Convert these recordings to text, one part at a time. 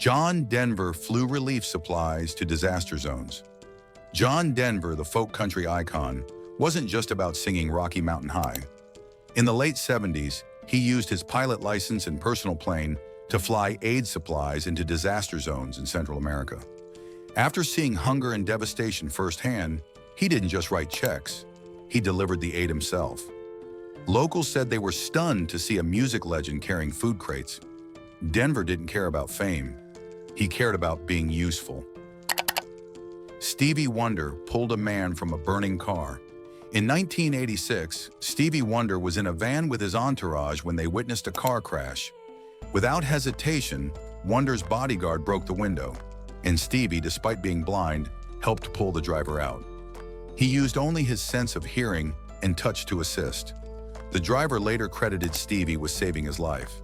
John Denver flew relief supplies to disaster zones. John Denver, the folk country icon, wasn't just about singing Rocky Mountain High. In the late 70s, he used his pilot license and personal plane to fly aid supplies into disaster zones in Central America. After seeing hunger and devastation firsthand, he didn't just write checks, he delivered the aid himself. Locals said they were stunned to see a music legend carrying food crates. Denver didn't care about fame, he cared about being useful. Stevie Wonder pulled a man from a burning car. In 1986, Stevie Wonder was in a van with his entourage when they witnessed a car crash. Without hesitation, Wonder's bodyguard broke the window, and Stevie, despite being blind, helped pull the driver out. He used only his sense of hearing and touch to assist. The driver later credited Stevie with saving his life.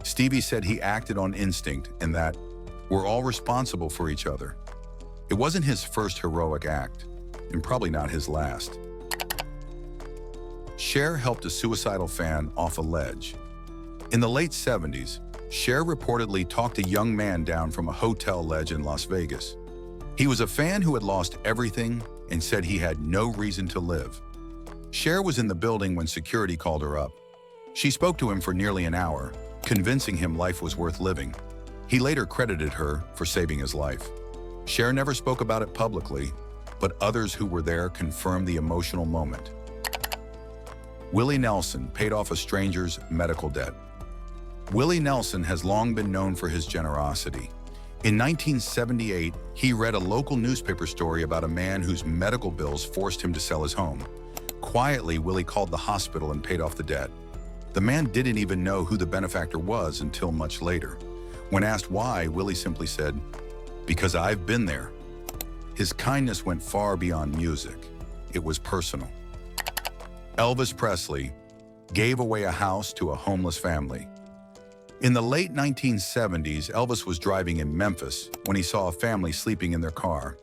Stevie said he acted on instinct and that we're all responsible for each other. It wasn't his first heroic act, and probably not his last. Cher helped a suicidal fan off a ledge. In the late 70s, Cher reportedly talked a young man down from a hotel ledge in Las Vegas. He was a fan who had lost everything and said he had no reason to live. Cher was in the building when security called her up. She spoke to him for nearly an hour, convincing him life was worth living. He later credited her for saving his life. Cher never spoke about it publicly, but others who were there confirmed the emotional moment. Willie Nelson paid off a stranger's medical debt. Willie Nelson has long been known for his generosity. In 1978, he read a local newspaper story about a man whose medical bills forced him to sell his home. Quietly, Willie called the hospital and paid off the debt. The man didn't even know who the benefactor was until much later. When asked why, Willie simply said, "Because I've been there." His kindness went far beyond music. It was personal. Elvis Presley gave away a house to a homeless family. In the late 1970s, Elvis was driving in Memphis when he saw a family sleeping in their car.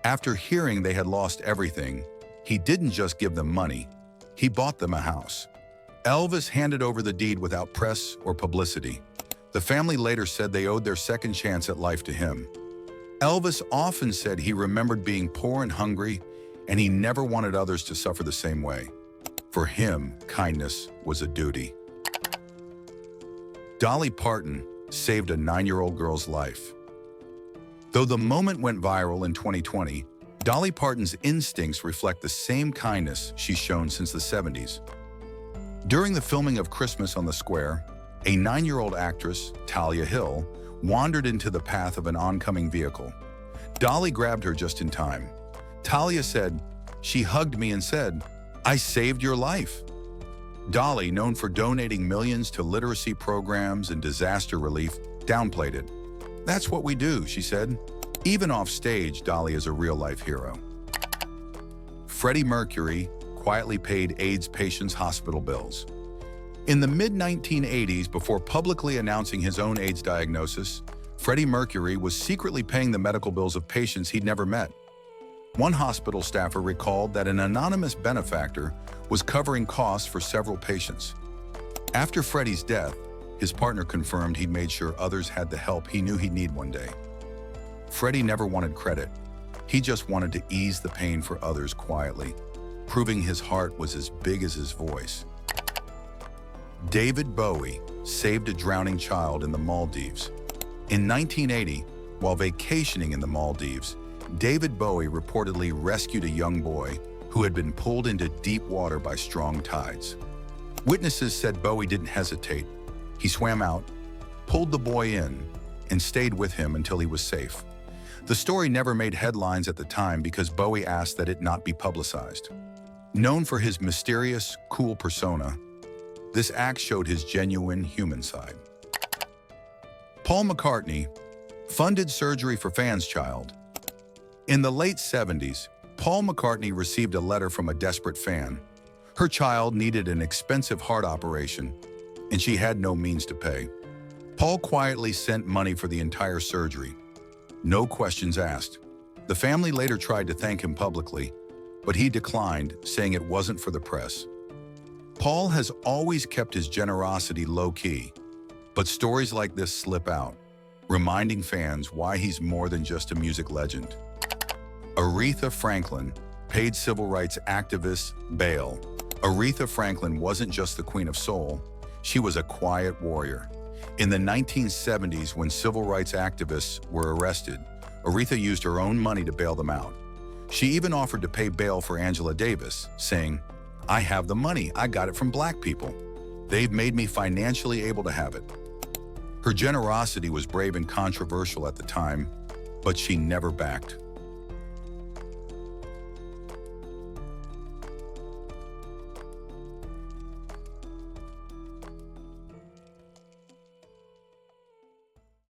After hearing they had lost everything, he didn't just give them money, he bought them a house. Elvis handed over the deed without press or publicity. The family later said they owed their second chance at life to him. Elvis often said he remembered being poor and hungry, and he never wanted others to suffer the same way. For him, kindness was a duty. Dolly Parton saved a 9-year-old girl's life. Though the moment went viral in 2020, Dolly Parton's instincts reflect the same kindness she's shown since the 70s. During the filming of Christmas on the Square, a 9-year-old actress, Talia Hill, wandered into the path of an oncoming vehicle. Dolly grabbed her just in time. Talia said, "She hugged me and said, 'I saved your life.'" Dolly, known for donating millions to literacy programs and disaster relief, downplayed it. "That's what we do," she said. Even off stage, Dolly is a real-life hero. Freddie Mercury quietly paid AIDS patients' hospital bills. In the mid-1980s, before publicly announcing his own AIDS diagnosis, Freddie Mercury was secretly paying the medical bills of patients he'd never met. One hospital staffer recalled that an anonymous benefactor was covering costs for several patients. After Freddie's death, his partner confirmed he'd made sure others had the help he knew he'd need one day. Freddie never wanted credit. He just wanted to ease the pain for others quietly, proving his heart was as big as his voice. David Bowie saved a drowning child in the Maldives. In 1980, while vacationing in the Maldives, David Bowie reportedly rescued a young boy who had been pulled into deep water by strong tides. Witnesses said Bowie didn't hesitate. He swam out, pulled the boy in, and stayed with him until he was safe. The story never made headlines at the time because Bowie asked that it not be publicized. Known for his mysterious, cool persona, this act showed his genuine human side. Paul McCartney funded surgery for fans' child. In the late 70s, Paul McCartney received a letter from a desperate fan. Her child needed an expensive heart operation, and she had no means to pay. Paul quietly sent money for the entire surgery. No questions asked. The family later tried to thank him publicly, but he declined, saying it wasn't for the press. Paul has always kept his generosity low-key, but stories like this slip out. reminding fans why he's more than just a music legend. Aretha Franklin paid civil rights activist bail. Aretha Franklin wasn't just the Queen of Soul, she was a quiet warrior. In the 1970s, when civil rights activists were arrested, Aretha used her own money to bail them out. She even offered to pay bail for Angela Davis, saying, "I have the money, I got it from black people. They've made me financially able to have it." Her generosity was brave and controversial at the time, but she never backed.